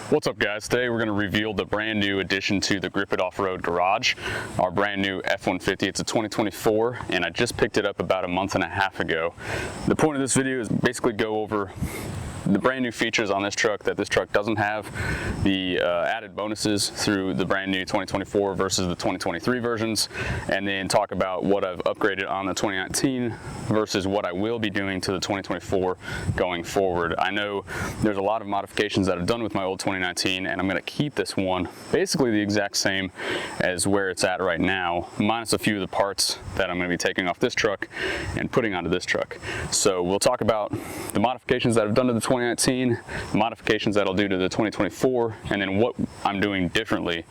What's up guys, today we're going to reveal the brand new addition to the Grip It Off-Road Garage, our brand new F150. It's a 2024 and I just picked it up about a month and a half ago. The point of this video is basically go over the brand new features on this truck that this truck doesn't have, the added bonuses through the brand new 2024 versus the 2023 versions, and then talk about what I've upgraded on the 2019 versus what I will be doing to the 2024 going forward. I know there's a lot of modifications that I've done with my old 2019 and I'm going to keep this one basically the exact same as where it's at right now, minus a few of the parts that I'm going to be taking off this truck and putting onto this truck. So we'll talk about the modifications that I've done to the 2019, modifications that I'll do to the 2024, and then what I'm doing differently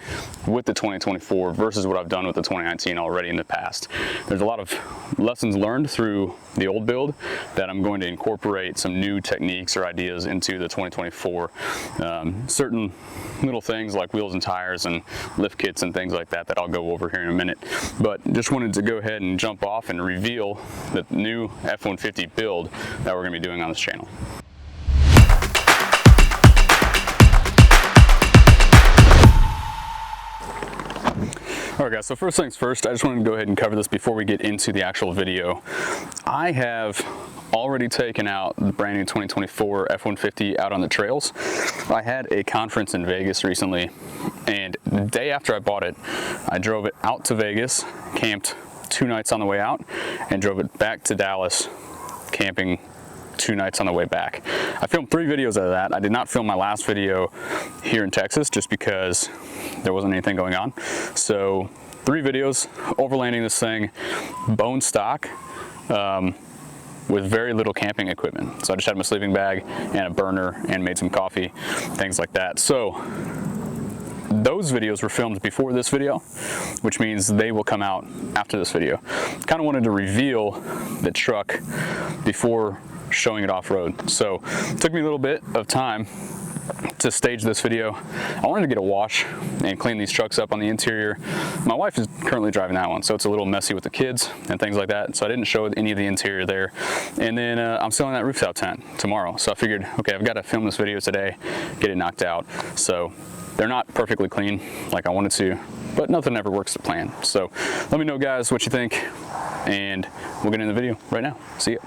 with the 2024 versus what I've done with the 2019 already in the past. There's a lot of lessons learned through the old build that I'm going to incorporate some new techniques or ideas into the 2024. Certain little things like wheels and tires and lift kits and things like that I'll go over here in a minute. But just wanted to go ahead and jump off and reveal the new F150 build that we're going to be doing on this channel. Alright guys, so first things first, I just wanted to go ahead and cover this before we get into the actual video. I have already taken out the brand new 2024 F150 out on the trails. I had a conference in Vegas recently, and the day after I bought it, I drove it out to Vegas, camped 2 nights on the way out, and drove it back to Dallas, camping 2 nights on the way back. I filmed 3 videos out of that. I did not film my last video here in Texas just because there wasn't anything going on. So 3 videos overlanding this thing, bone stock, with very little camping equipment. So I just had my sleeping bag and a burner and made some coffee, things like that. So those videos were filmed before this video, which means they will come out after this video. Kind of wanted to reveal the truck before showing it off-road. So it took me a little bit of time to stage this video. I wanted to get a wash and clean these trucks up on the interior. My wife is currently driving that one, so it's a little messy with the kids and things like that, so I didn't show any of the interior there. And then I'm selling that rooftop tent tomorrow, so I figured, okay, I've got to film this video today, get it knocked out. So they're not perfectly clean like I wanted to, but nothing ever works to plan. So let me know guys what you think, and we'll get in the video right now. See ya.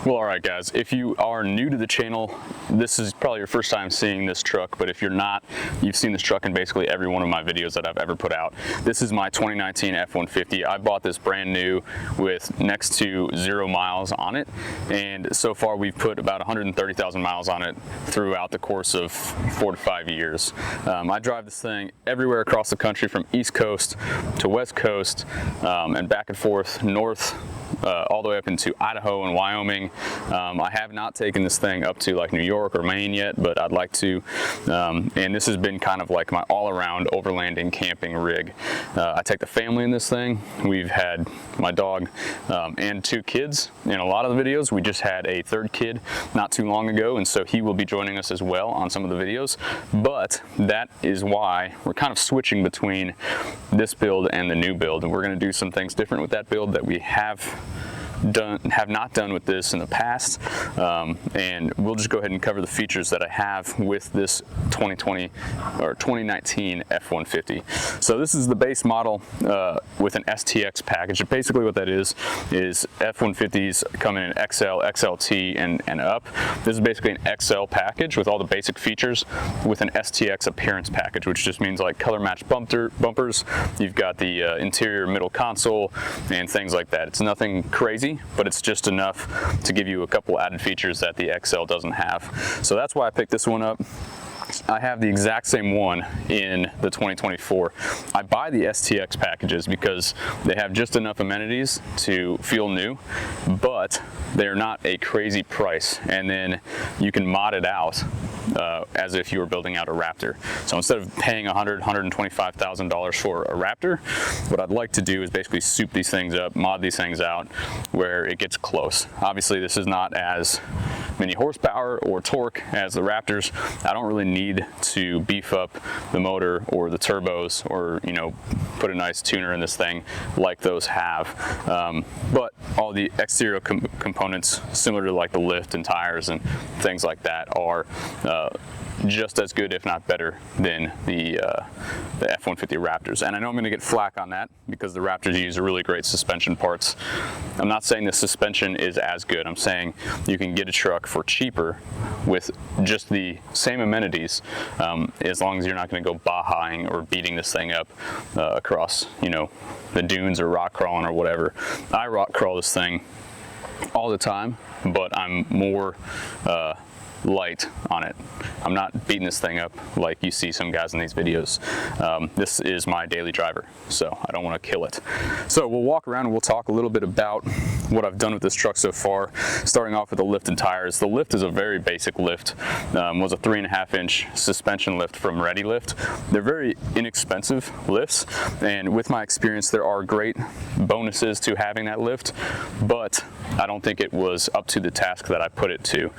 Well, alright guys, if you are new to the channel, this is probably your first time seeing this truck, but if you're not, you've seen this truck in basically every one of my videos that I've ever put out. This is my 2019 F150. I bought this brand new with next to 0 miles on it, and so far we've put about 130,000 miles on it throughout the course of 4 to 5 years. I drive this thing everywhere across the country, from East Coast to West Coast, and back and forth north, all the way up into Idaho and Wyoming. I have not taken this thing up to like New York or Maine yet, but I'd like to. And this has been kind of like my all-around overlanding camping rig. I take the family in this thing. We've had my dog and 2 kids in a lot of the videos. We just had a 3rd kid not too long ago, and so he will be joining us as well on some of the videos. But that is why we're kind of switching between this build and the new build, and we're going to do some things different with that build that we have not done with this in the past, and we'll just go ahead and cover the features that I have with this 2020 or 2019 F150. So this is the base model with an STX package. Basically what that is F150s come in XL, XLT, and up. This is basically an XL package with all the basic features with an STX appearance package, which just means like color match bumpers. You've got the interior middle console and things like that. It's nothing crazy, but it's just enough to give you a couple added features that the XL doesn't have. So that's why I picked this one up. I have the exact same one in the 2024. I buy the STX packages because they have just enough amenities to feel new, but they're not a crazy price, and then you can mod it out as if you were building out a Raptor. So instead of paying $125,000 for a Raptor, what I'd like to do is basically soup these things up, mod these things out where it gets close. Obviously this is not as many horsepower or torque as the Raptors. I don't really need to beef up the motor or the turbos or, you know, put a nice tuner in this thing like those have. But all the exterior components, similar to like the lift and tires and things like that, are just as good, if not better, than the F-150 Raptors. And I know I'm going to get flack on that because the Raptors use really great suspension parts. I'm not saying the suspension is as good. I'm saying you can get a truck for cheaper with just the same amenities, as long as you're not going to go bajaing or beating this thing up across, you know, the dunes or rock crawling or whatever. I rock crawl this thing all the time, but I'm more light on it. I'm not beating this thing up like you see some guys in these videos. This is my daily driver, so I don't want to kill it. So we'll walk around and we'll talk a little bit about what I've done with this truck so far, starting off with the lift and tires. The lift is a very basic lift. Was a 3.5-inch suspension lift from Ready Lift. They're very inexpensive lifts, and with my experience, there are great bonuses to having that lift, but I don't think it was up to the task that I put it to.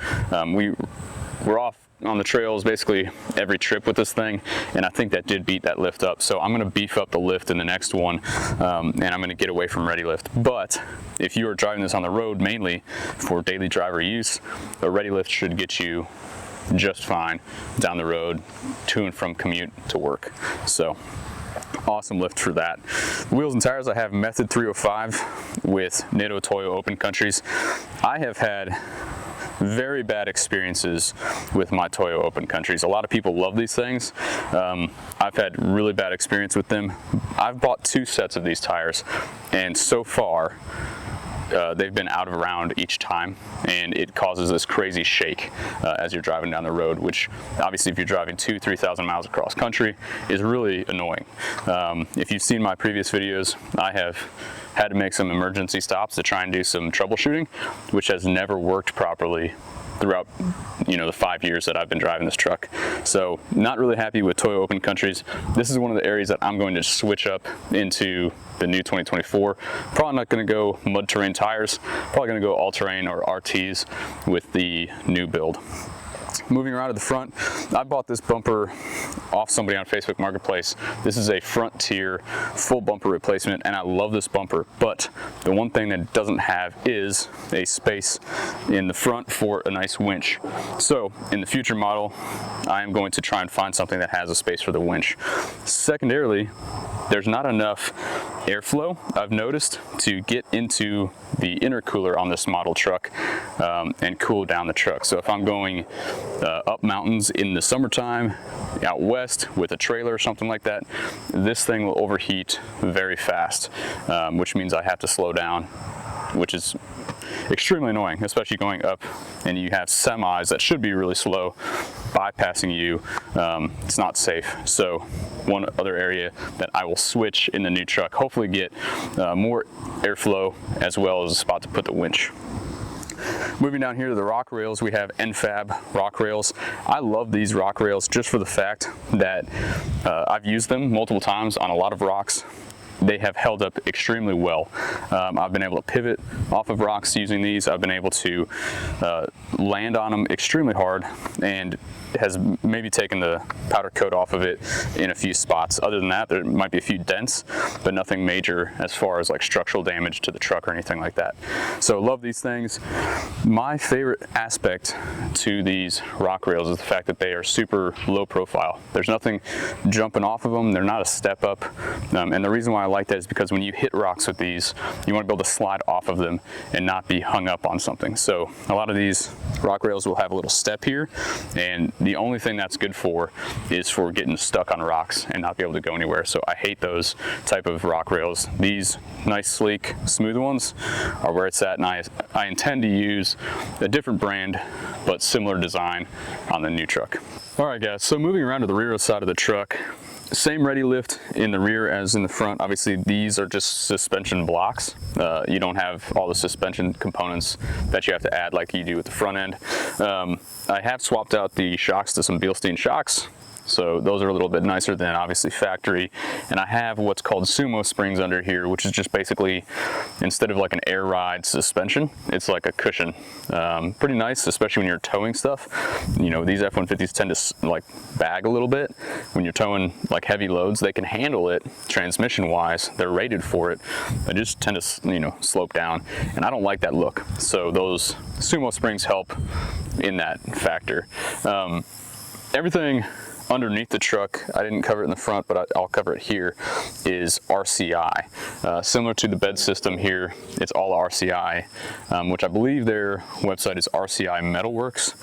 We're off on the trails basically every trip with this thing, and I think that did beat that lift up. So I'm going to beef up the lift in the next one, and I'm going to get away from Ready Lift. But if you are driving this on the road mainly for daily driver use, a Ready Lift should get you just fine down the road to and from commute to work. So awesome lift for that. Wheels and tires, I have Method 305 with Nitto Toyo Open Countries. I have had very bad experiences with my Toyo Open Countries. A lot of people love these things. I've had really bad experience with them. I've bought 2 sets of these tires, and so far they've been out of round each time, and it causes this crazy shake as you're driving down the road, which obviously if you're driving 2,000-3,000 miles across country is really annoying. If you've seen my previous videos, I have had to make some emergency stops to try and do some troubleshooting, which has never worked properly throughout, you know, the 5 years that I've been driving this truck. So not really happy with Toyo Open Countries. This is one of the areas that I'm going to switch up into the new 2024. Probably not going to go mud terrain tires, probably going to go all-terrain or RTs with the new build. Moving around to the front, I bought this bumper off somebody on Facebook Marketplace. This is a Frontier full bumper replacement, and I love this bumper, but the one thing that it doesn't have is a space in the front for a nice winch. So in the future model, I am going to try and find something that has a space for the winch. Secondarily, there's not enough airflow, I've noticed, to get into the intercooler on this model truck and cool down the truck. So if I'm going up mountains in the summertime, out west with a trailer or something like that, this thing will overheat very fast, which means I have to slow down, which is extremely annoying, especially going up and you have semis that should be really slow bypassing you. It's not safe. So one other area that I will switch in the new truck, hopefully get more airflow as well as a spot to put the winch. Moving down here to the rock rails, we have Enfab rock rails. I love these rock rails just for the fact that I've used them multiple times on a lot of rocks. They have held up extremely well. I've been able to pivot off of rocks using these. I've been able to land on them extremely hard, and has maybe taken the powder coat off of it in a few spots. Other than that, there might be a few dents, but nothing major as far as like structural damage to the truck or anything like that. So love these things. My favorite aspect to these rock rails is the fact that they are super low profile. There's nothing jumping off of them. They're not a step up. And the reason why I like that is because when you hit rocks with these, you want to be able to slide off of them and not be hung up on something. So a lot of these rock rails will have a little step here, and the only thing that's good for is for getting stuck on rocks and not be able to go anywhere. So I hate those type of rock rails. These nice, sleek, smooth ones are where it's at, and I intend to use a different brand but similar design on the new truck. All right guys, so moving around to the rear side of the truck, same Ready Lift in the rear as in the front. Obviously these are just suspension blocks. You don't have all the suspension components that you have to add like you do with the front end. I have swapped out the shocks to some Bilstein shocks. So those are a little bit nicer than obviously factory. And I have what's called sumo springs under here, which is just basically, instead of like an air ride suspension, it's like a cushion. Pretty nice, especially when you're towing stuff. You know, these F-150s tend to like bag a little bit. When you're towing like heavy loads, they can handle it transmission wise. They're rated for it. They just tend to, you know, slope down. And I don't like that look. So those sumo springs help in that factor. Everything underneath the truck, I didn't cover it in the front, but I'll cover it here, is RCI. Similar to the bed system here, it's all RCI, which I believe their website is RCI Metalworks.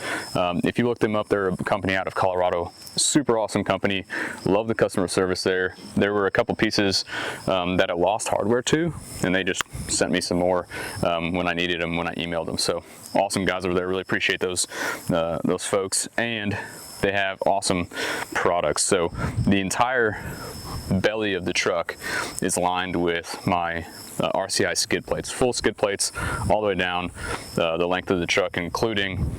If you look them up, they're a company out of Colorado. Super awesome company. Love the customer service there. There were a couple pieces that I lost hardware to, and they just sent me some more when I needed them, when I emailed them. So awesome guys over there. Really appreciate those folks. And they have awesome products. So the entire belly of the truck is lined with my RCI skid plates, full skid plates all the way down the length of the truck, including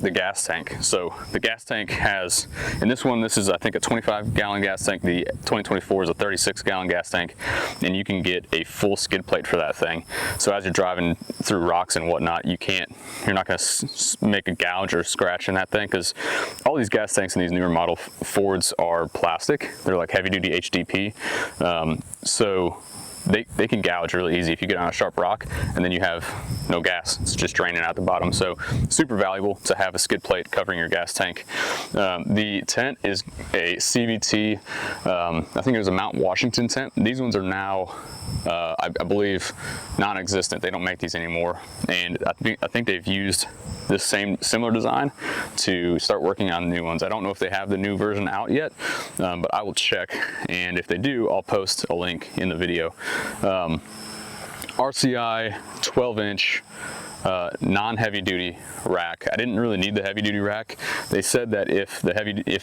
the gas tank. So the gas tank has, in this one, this is I think a 25-gallon gas tank. The 2024 is a 36-gallon gas tank, and you can get a full skid plate for that thing. So as you're driving through rocks and whatnot, you're not going to make a gouge or scratch in that thing, because all these gas tanks in these newer model Fords are plastic. They're like heavy-duty HDP. So they can gouge really easy if you get on a sharp rock and then you have no gas. It's just draining out the bottom. So super valuable to have a skid plate covering your gas tank. The tent is a CVT, I think it was a Mount Washington tent. These ones are now, I believe, non-existent. They don't make these anymore. And I think they've used this similar design to start working on new ones. I don't know if they have the new version out yet, but I will check. And if they do, I'll post a link in the video. RCI 12-inch non-heavy duty rack. I didn't really need the heavy duty rack. They said that if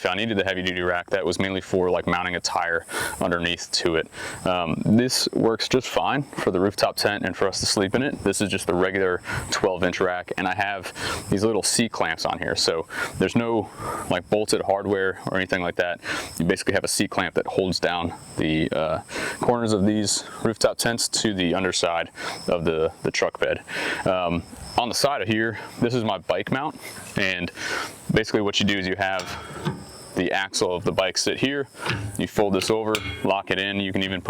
I needed the heavy duty rack, that was mainly for like mounting a tire underneath to it. This works just fine for the rooftop tent and for us to sleep in it. This is just the regular 12-inch rack, and I have these little C clamps on here. So there's no like bolted hardware or anything like that. You basically have a C clamp that holds down the corners of these rooftop tents to the underside of the truck bed. On the side of here, this is my bike mount, and basically what you do is you have the axle of the bike sit here, you fold this over, lock it in. You can even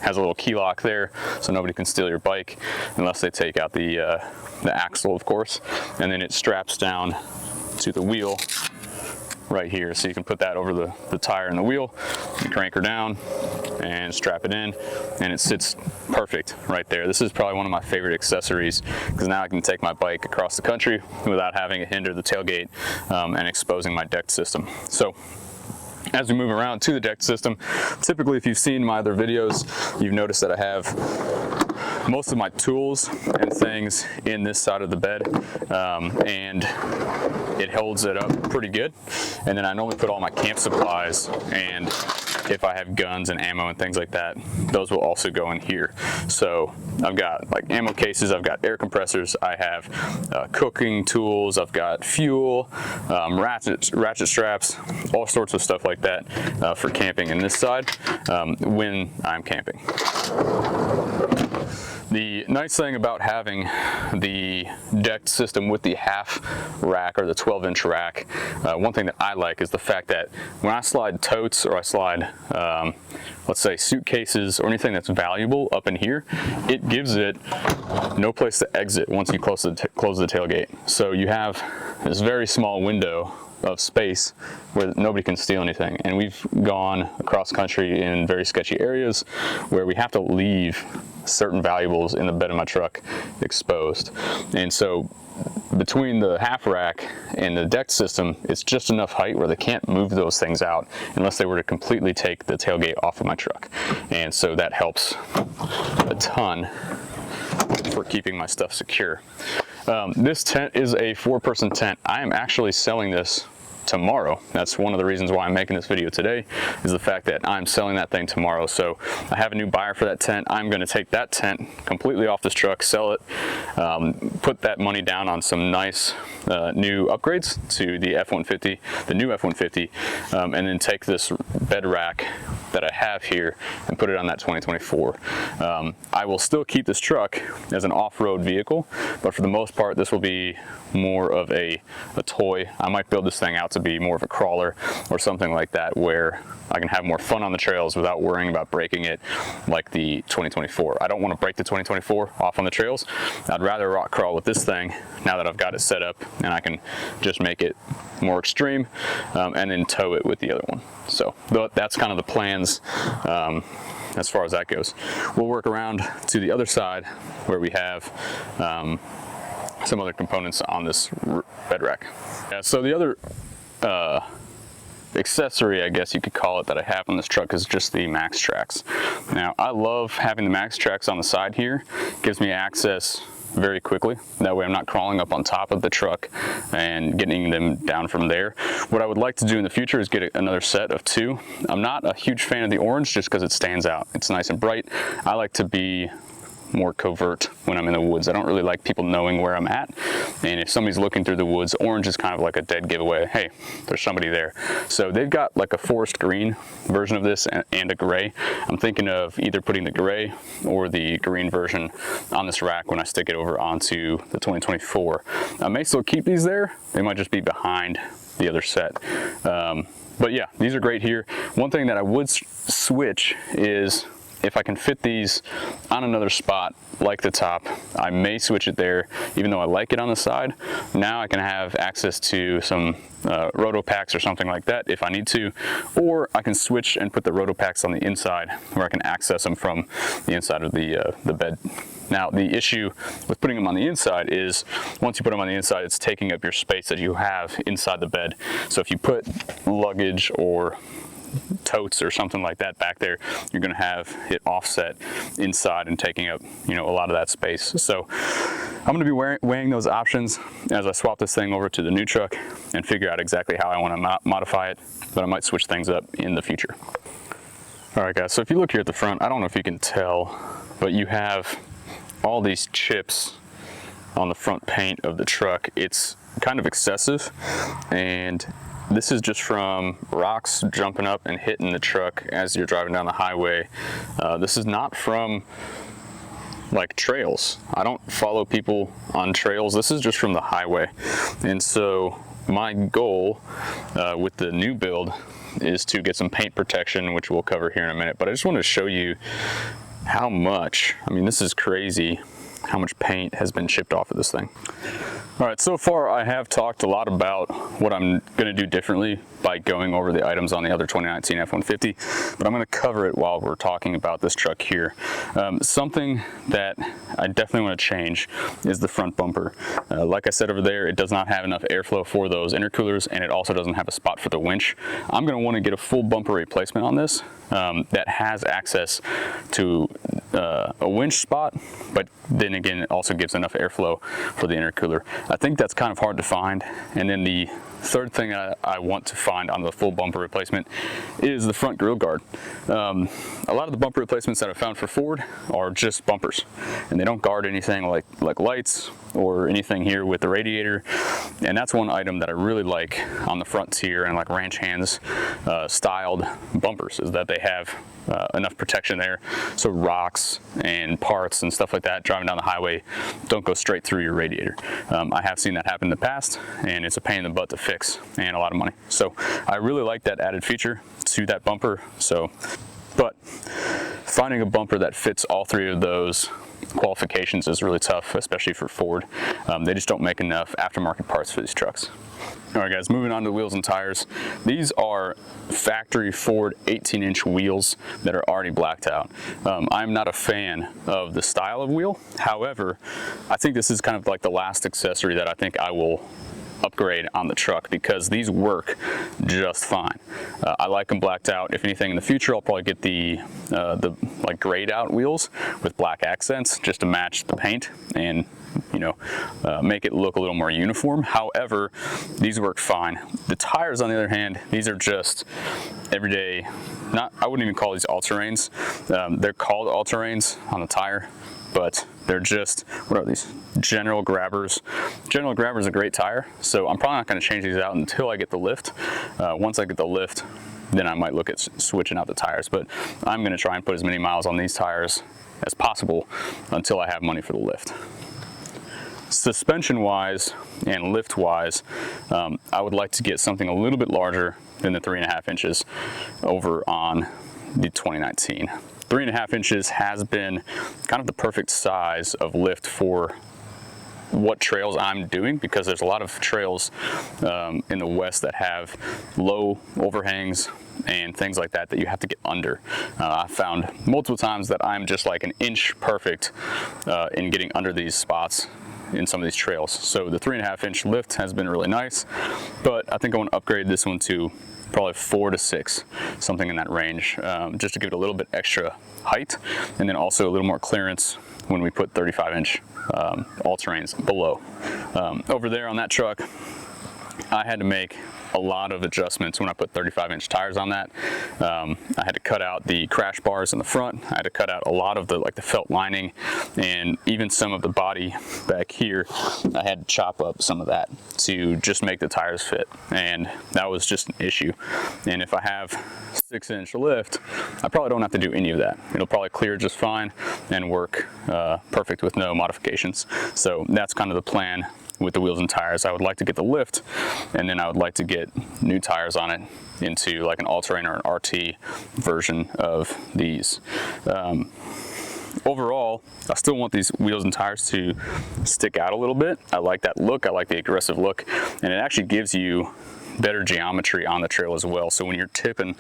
has a little key lock there so nobody can steal your bike unless they take out the axle, of course, and then it straps down to the wheel right here, so you can put that over the tire and the wheel. You crank her down and strap it in, and it sits perfect right there. This is probably one of my favorite accessories, because now I can take my bike across the country without having it hinder the tailgate and exposing my deck system. So as we move around to the deck system, typically if you've seen my other videos, you've noticed that I have most of my tools and things in this side of the bed, and it holds it up pretty good. And then I normally put all my camp supplies, and if I have guns and ammo and things like that, those will also go in here. So I've got like ammo cases, I've got air compressors, I have cooking tools, I've got fuel, ratchet straps, all sorts of stuff like that for camping in this side when I'm camping. The nice thing about having the decked system with the half rack or the 12-inch rack, one thing that I like is the fact that when I slide totes or I slide, let's say suitcases or anything that's valuable up in here, it gives it no place to exit once you close the tailgate. So you have this very small window of space where nobody can steal anything. And we've gone across country in very sketchy areas where we have to leave certain valuables in the bed of my truck exposed. And so between the half rack and the deck system, it's just enough height where they can't move those things out unless they were to completely take the tailgate off of my truck. And so that helps a ton for keeping my stuff secure. This tent is a 4-person tent. I am actually selling this tomorrow. That's one of the reasons why I'm making this video today, is the fact that I'm selling that thing tomorrow. So I have a new buyer for that tent. I'm going to take that tent completely off this truck, sell it, put that money down on some nice new upgrades to the F150, the new F150, and then take this bed rack that I have here and put it on that 2024. I will still keep this truck as an off-road vehicle, but for the most part this will be more of a toy. I might build this thing out to be more of a crawler or something like that, where I can have more fun on the trails without worrying about breaking it like the 2024. I don't want to break the 2024 off on the trails. I'd rather rock crawl with this thing now that I've got it set up, and I can just make it more extreme and then tow it with the other one. So that's kind of the plans as far as that goes. We'll work around to the other side where we have some other components on this bed rack. Yeah, so the other accessory, I guess you could call it, that I have on this truck is just the max tracks. Now, I love having the max tracks on the side here. It gives me access very quickly. That way I'm not crawling up on top of the truck and getting them down from there. What I would like to do in the future is get another set of 2. I'm not a huge fan of the orange just because it stands out. It's nice and bright. I like to be more covert when I'm in the woods. I don't really like people knowing where I'm at, and if somebody's looking through the woods, orange is kind of like a dead giveaway. Hey, there's somebody there. So they've got like a forest green version of this and a gray. I'm thinking of either putting the gray or the green version on this rack when I stick it over onto the 2024. I may still keep these there. They might just be behind the other set. But yeah, these are great here. One thing that I would switch is if I can fit these on another spot like the top, I may switch it there, even though I like it on the side. Now I can have access to some roto packs or something like that if I need to, or I can switch and put the roto packs on the inside where I can access them from the inside of the bed. Now, the issue with putting them on the inside is once you put them on the inside, it's taking up your space that you have inside the bed. So if you put luggage or totes or something like that back there, you're going to have it offset inside and taking up, you know, a lot of that space. So I'm going to be weighing those options as I swap this thing over to the new truck and figure out exactly how I want to modify it, but I might switch things up in the future. All right, guys, so if you look here at the front, I don't know if you can tell, but you have all these chips on the front paint of the truck. It's kind of excessive, and this is just from rocks jumping up and hitting the truck as you're driving down the highway. This is not from like trails. I don't follow people on trails. This is just from the highway. And so my goal with the new build is to get some paint protection, which we'll cover here in a minute. But I just want to show you how much, I mean, this is crazy how much paint has been chipped off of this thing. All right, so far I have talked a lot about what I'm gonna do differently by going over the items on the other 2019 F150, but I'm gonna cover it while we're talking about this truck here. Something that I definitely wanna change is the front bumper. Like I said over there, it does not have enough airflow for those intercoolers, and it also doesn't have a spot for the winch. I'm gonna wanna get a full bumper replacement on this that has access to a winch spot, but then again, it also gives enough airflow for the intercooler. I think that's kind of hard to find. And then the third thing I want to find on the full bumper replacement is the front grille guard. A lot of the bumper replacements that I've found for Ford are just bumpers, and they don't guard anything like lights or anything here with the radiator. And that's one item that I really like on the Frontier and like Ranch Hands styled bumpers, is that they have enough protection there, so rocks and parts and stuff like that driving down the highway don't go straight through your radiator. I have seen that happen in the past, and it's a pain in the butt to fix and a lot of money. So I really like that added feature to that bumper. But finding a bumper that fits all 3 of those qualifications is really tough, especially for Ford. They just don't make enough aftermarket parts for these trucks. All right, guys, moving on to wheels and tires. These are factory Ford 18-inch wheels that are already blacked out. I'm not a fan of the style of wheel. However, I think this is kind of like the last accessory that I think I will upgrade on the truck, because these work just fine. I like them blacked out. If anything, in the future, I'll probably get the like grayed out wheels with black accents just to match the paint and, you know, make it look a little more uniform. However, these work fine. The tires, on the other hand, these are just everyday, I wouldn't even call these all-terrains. They're called all-terrains on the tire, but they're just, what are these? General Grabbers. General Grabber is a great tire, so I'm probably not going to change these out until I get the lift. Once I get the lift, then I might look at switching out the tires, but I'm going to try and put as many miles on these tires as possible until I have money for the lift. Suspension wise and lift wise, I would like to get something a little bit larger than the 3.5 inches over on the 2019. 3.5 inches has been kind of the perfect size of lift for what trails I'm doing, because there's a lot of trails in the West that have low overhangs and things like that that you have to get under. I found multiple times that I'm just like an inch perfect in getting under these spots in some of these trails. So the 3.5 inch lift has been really nice, but I think I want to upgrade this one to probably 4 to 6, something in that range, just to give it a little bit extra height, and then also a little more clearance when we put 35 inch all-terrains below. Over there on that truck, I had to make a lot of adjustments when I put 35 inch tires on that. I had to cut out the crash bars in the front. I had to cut out a lot of the felt lining, and even some of the body back here. I had to chop up some of that to just make the tires fit, and that was just an issue. And if I have 6 inch lift, I probably don't have to do any of that. It'll probably clear just fine and work perfect with no modifications. So that's kind of the plan with the wheels and tires. I would like to get the lift, and then I would like to get new tires on it into like an all-terrain or an RT version of these. Overall, I still want these wheels and tires to stick out a little bit. I like that look. I like the aggressive look, and it actually gives you better geometry on the trail as well. So when you're tipping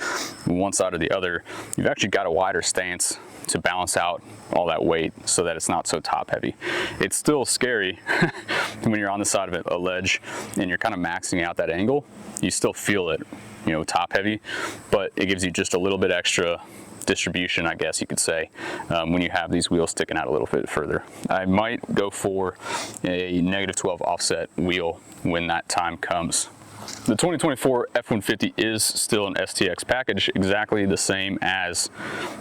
one side or the other, you've actually got a wider stance to balance out all that weight so that it's not so top heavy. It's still scary when you're on the side of a ledge and you're kind of maxing out that angle. You still feel it, you know, top heavy, but it gives you just a little bit extra distribution, I guess you could say, when you have these wheels sticking out a little bit further. I might go for a -12 offset wheel when that time comes. The 2024 F150 is still an STX package, exactly the same as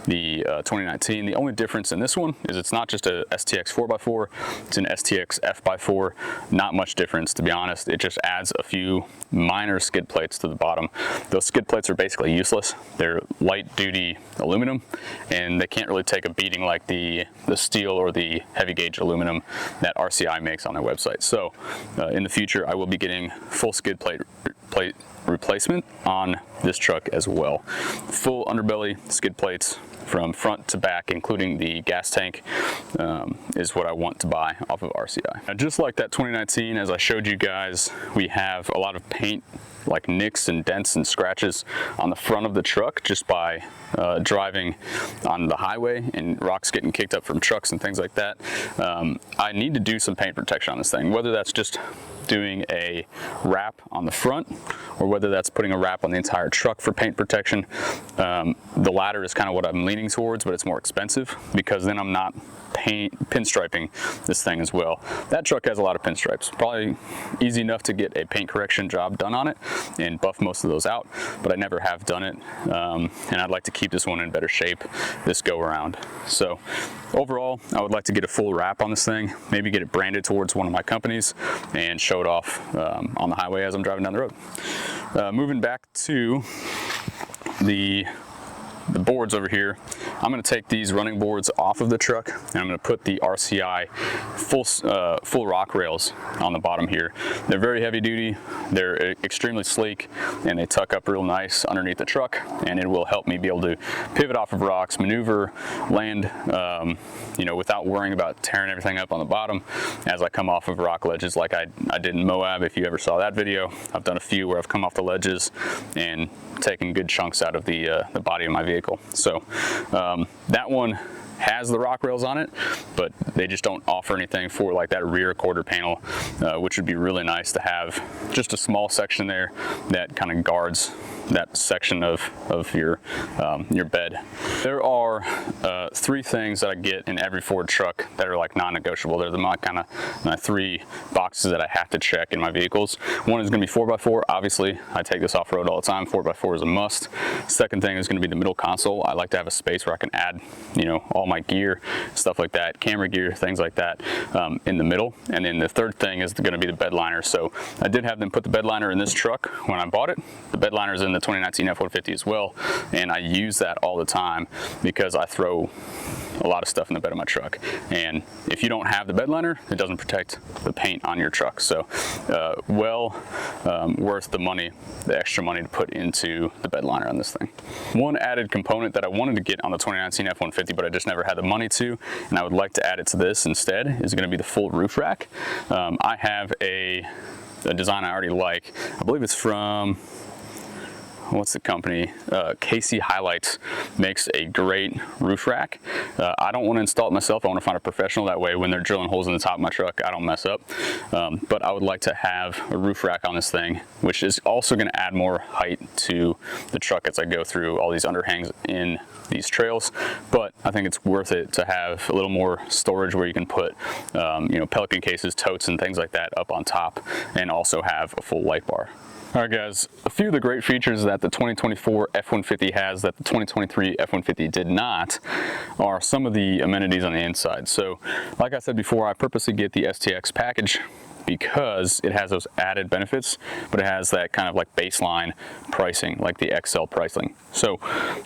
the 2019. The only difference in this one is it's not just a STX 4x4, it's an STX F4. Not much difference, to be honest. It just adds a few minor skid plates to the bottom. Those skid plates are basically useless. They're light duty aluminum, and they can't really take a beating like the steel or the heavy gauge aluminum that RCI makes on their website. So in the future, I will be getting full skid plate replacement on this truck as well. Full underbelly skid plates from front to back, including the gas tank, is what I want to buy off of RCI. Now, just like that 2019, as I showed you guys, we have a lot of paint, like nicks and dents and scratches on the front of the truck just by driving on the highway and rocks getting kicked up from trucks and things like that. I need to do some paint protection on this thing, whether that's just doing a wrap on the front or whether that's putting a wrap on the entire truck for paint protection. The latter is kind of what I'm leaning towards, but it's more expensive because then I'm not pinstriping this thing as well. That truck has a lot of pinstripes. Probably easy enough to get a paint correction job done on it and buff most of those out, but I never have done it, and I'd like to keep this one in better shape this go around. So overall, I would like to get a full wrap on this thing, maybe get it branded towards one of my companies and show it off on the highway as I'm driving down the road. Moving back to the boards over here, I'm going to take these running boards off of the truck and I'm going to put the RCI full rock rails on the bottom here. They're very heavy duty, they're extremely sleek, and they tuck up real nice underneath the truck, and it will help me be able to pivot off of rocks, maneuver, land, you know, without worrying about tearing everything up on the bottom as I come off of rock ledges like I did in Moab. If you ever saw that video, I've done a few where I've come off the ledges and taken good chunks out of the body of my vehicle. So that one has the rock rails on it, but they just don't offer anything for like that rear quarter panel, which would be really nice to have just a small section there that kind of guards that section of your bed. There are 3 things that I get in every Ford truck that are like non-negotiable. They're my kind of 3 boxes that I have to check in my vehicles. One is going to be 4x4. Obviously, I take this off-road all the time. 4x4 is a must. Second thing is going to be the middle console. I like to have a space where I can add, you know, all my gear, stuff like that, camera gear, things like that, in the middle. And then the third thing is going to be the bed liner. So I did have them put the bed liner in this truck when I bought it. The bed liner is in the 2019 F150 as well, and I use that all the time because I throw a lot of stuff in the bed of my truck, and if you don't have the bed liner, it doesn't protect the paint on your truck. So worth the money, the extra money to put into the bed liner on this thing. One added component that I wanted to get on the 2019 F150, but I just never had the money to, and I would like to add it to this instead, is going to be the full roof rack. I have a design I already like. I believe it's from, what's the company? KC Highlights makes a great roof rack. I don't want to install it myself. I want to find a professional. That way when they're drilling holes in the top of my truck, I don't mess up. But I would like to have a roof rack on this thing, which is also going to add more height to the truck as I go through all these underhangs in these trails. But I think it's worth it to have a little more storage where you can put you know, Pelican cases, totes, and things like that up on top, and also have a full light bar. All right guys, a few of the great features that the 2024 F150 has that the 2023 F150 did not are some of the amenities on the inside. So like I said before, I purposely get the STX package because it has those added benefits, but it has that kind of like baseline pricing, like the XL pricing. So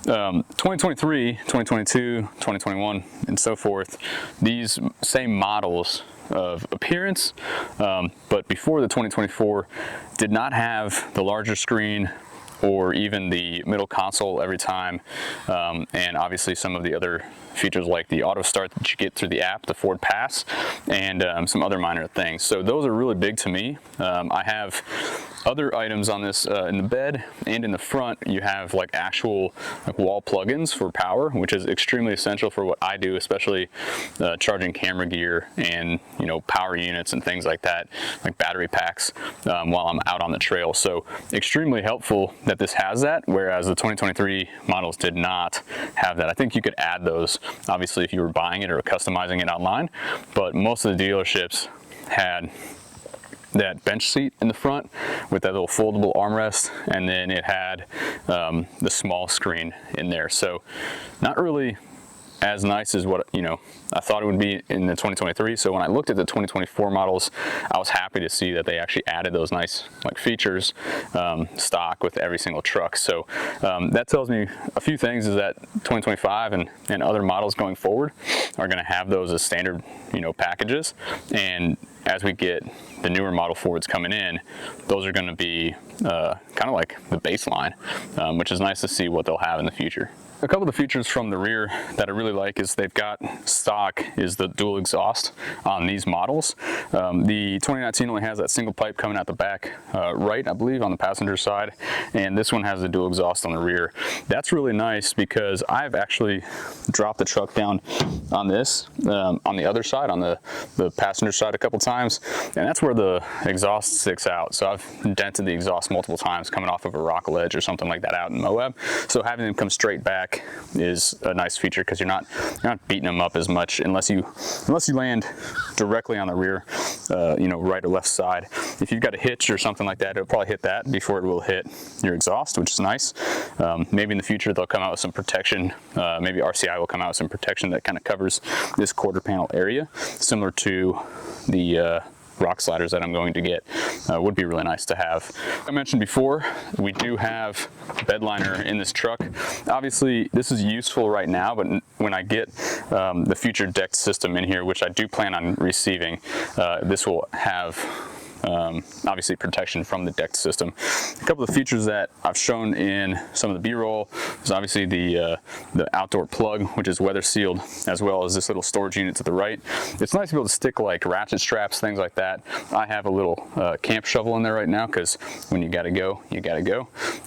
2023, 2022, 2021, and so forth, these same models of appearance, but before the 2024 did not have the larger screen or even the middle console every time, and obviously some of the other features like the auto start that you get through the app, the Ford Pass, and some other minor things. So those are really big to me. I have other items on this in the bed and in the front. You have like actual like wall plugins for power, which is extremely essential for what I do, especially charging camera gear and, you know, power units and things like that, like battery packs, while I'm out on the trail. So extremely helpful that this has that, whereas the 2023 models did not have that. I think you could add those obviously if you were buying it or customizing it online, but most of the dealerships had that bench seat in the front with that little foldable armrest, and then it had the small screen in there. So not really as nice as what, you know, I thought it would be in the 2023. So when I looked at the 2024 models, I was happy to see that they actually added those nice like features stock with every single truck. So that tells me a few things, is that 2025 and other models going forward are going to have those as standard, you know, packages. And as we get the newer model Fords coming in, those are going to be kind of like the baseline, which is nice to see what they'll have in the future. A couple of the features from the rear that I really like is they've got stock is the dual exhaust on these models. The 2019 only has that single pipe coming out the back right, I believe, on the passenger side, and this one has the dual exhaust on the rear. That's really nice because I've actually dropped the truck down on this, on the other side, on the passenger side a couple times, and that's where the exhaust sticks out. So I've dented the exhaust multiple times coming off of a rock ledge or something like that out in Moab. So having them come straight back is a nice feature because you're not beating them up as much unless you land directly on the rear, you know, right or left side. If you've got a hitch or something like that, it'll probably hit that before it will hit your exhaust, which is nice. Maybe in the future they'll come out with some protection. Maybe RCI will come out with some protection that kind of covers this quarter panel area, similar to the rock sliders that I'm going to get. Would be really nice to have. I mentioned before, we do have bed liner in this truck. Obviously this is useful right now, but when I get the future decked system in here, which I do plan on receiving, this will have obviously protection from the decked system. A couple of features that I've shown in some of the B-roll is obviously the outdoor plug, which is weather sealed, as well as this little storage unit to the right. It's nice to be able to stick like ratchet straps, things like that. I have a little camp shovel in there right now because when you gotta go,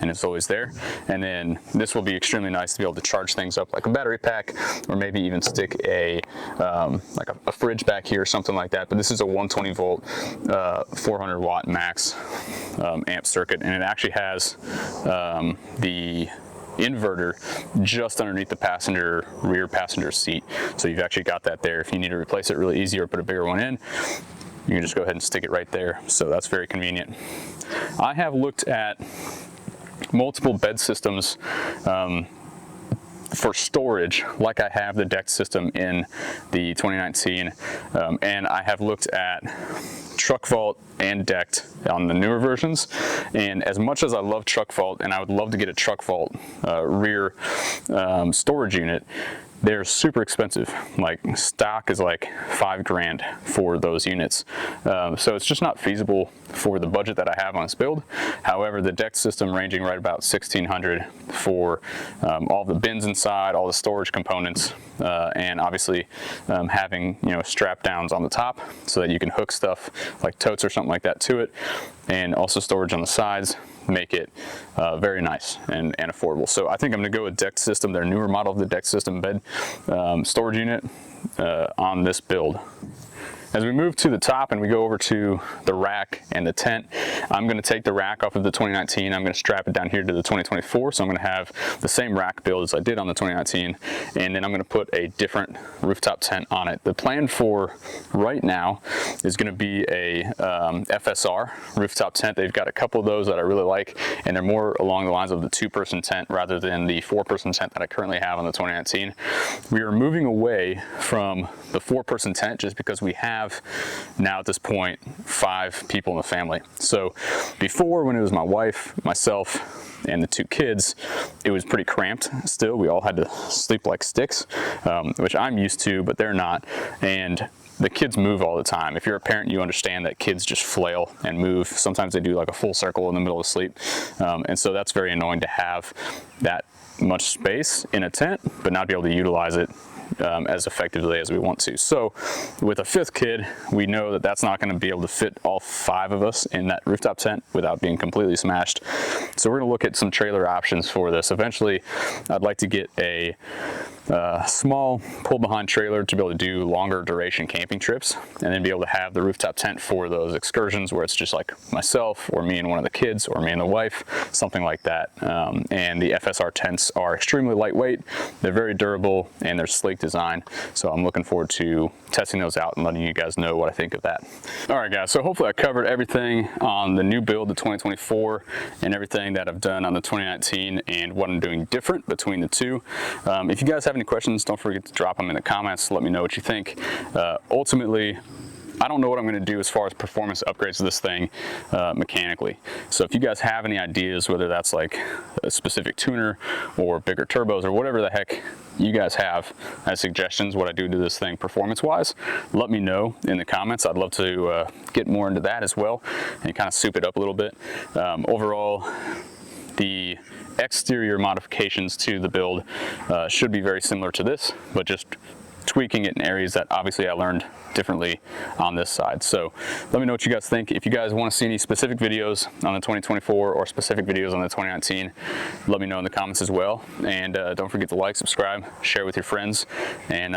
and it's always there. And then this will be extremely nice to be able to charge things up like a battery pack, or maybe even stick a like a fridge back here or something like that. But this is a 120 volt 400 watt max amp circuit, and it actually has the inverter just underneath the rear passenger seat. So you've actually got that there. If you need to replace it really easy or put a bigger one in, you can just go ahead and stick it right there. So that's very convenient. I have looked at multiple bed systems for storage, like I have the deck system in the 2019, and I have looked at truck vault and decked on the newer versions. And as much as I love truck vault, and I would love to get a truck vault rear storage unit, they're super expensive. Like stock is like $5 grand for those units. So it's just not feasible for the budget that I have on this build. However, the deck system ranging right about $1,600 for all the bins inside, all the storage components, and obviously having, you know, strap downs on the top so that you can hook stuff like totes or something like that to it, and also storage on the sides, make it very nice and affordable. So I think I'm gonna go with deck system, their newer model of the deck system bed storage unit on this build. As we move to the top and we go over to the rack and the tent, I'm going to take the rack off of the 2019. I'm going to strap it down here to the 2024. So I'm going to have the same rack build as I did on the 2019. And then I'm going to put a different rooftop tent on it. The plan for right now is going to be a FSR rooftop tent. They've got a couple of those that I really like, and they're more along the lines of the 2-person tent rather than the 4-person tent that I currently have on the 2019. We are moving away from the 4-person tent just because we have now at this point 5 people in the family. So before, when it was my wife, myself, and the 2 kids, it was pretty cramped still. We all had to sleep like sticks, which I'm used to, but they're not. And the kids move all the time. If you're a parent, you understand that kids just flail and move. Sometimes they do like a full circle in the middle of sleep. And so that's very annoying to have that much space in a tent, but not be able to utilize it as effectively as we want to. So with a 5th kid, we know that that's not going to be able to fit all 5 of us in that rooftop tent without being completely smashed. So we're going to look at some trailer options for this. Eventually, I'd like to get a small pull behind trailer to be able to do longer duration camping trips, and then be able to have the rooftop tent for those excursions where it's just like myself or me and one of the kids or me and the wife, something like that. And the FSR tents are extremely lightweight, they're very durable, and they're sleek design. So I'm looking forward to testing those out and letting you guys know what I think of that. All right guys, so hopefully I covered everything on the new build, the 2024, and everything that I've done on the 2019 and what I'm doing different between the two. If you guys have any questions, don't forget to drop them in the comments. Let me know what you think. Ultimately, I don't know what I'm going to do as far as performance upgrades to this thing mechanically. So if you guys have any ideas, whether that's like a specific tuner or bigger turbos or whatever the heck you guys have as suggestions, what I do to this thing performance-wise, let me know in the comments. I'd love to get more into that as well and kind of soup it up a little bit. Overall, the exterior modifications to the build should be very similar to this, but just tweaking it in areas that obviously I learned differently on this side. So let me know what you guys think. If you guys want to see any specific videos on the 2024 or specific videos on the 2019, let me know in the comments as well. And don't forget to like, subscribe, share with your friends, and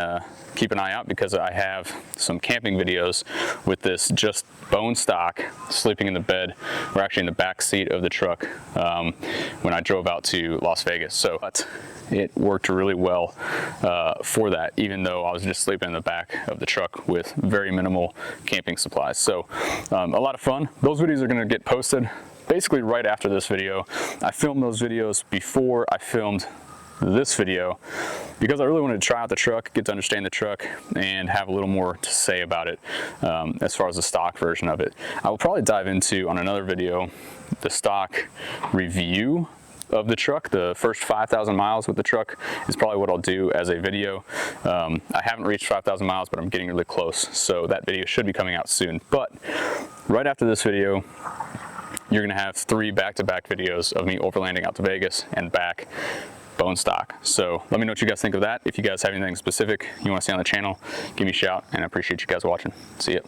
keep an eye out because I have some camping videos with this just bone stock, sleeping in the bed, or actually in the back seat of the truck when I drove out to Las Vegas. So it worked really well for that, even though I was just sleeping in the back of the truck with very minimal camping supplies. So a lot of fun. Those videos are going to get posted basically right after this video. I filmed those videos before I filmed this video because I really wanted to try out the truck, get to understand the truck, and have a little more to say about it as far as the stock version of it. I will probably dive into, on another video, the stock review of the truck. The first 5,000 miles with the truck is probably what I'll do as a video. I haven't reached 5,000 miles, but I'm getting really close, so that video should be coming out soon. But right after this video, you're gonna have 3 back-to-back videos of me overlanding out to Vegas and back bone stock. So let me know what you guys think of that. If you guys have anything specific you want to see on the channel, give me a shout, and I appreciate you guys watching. See ya.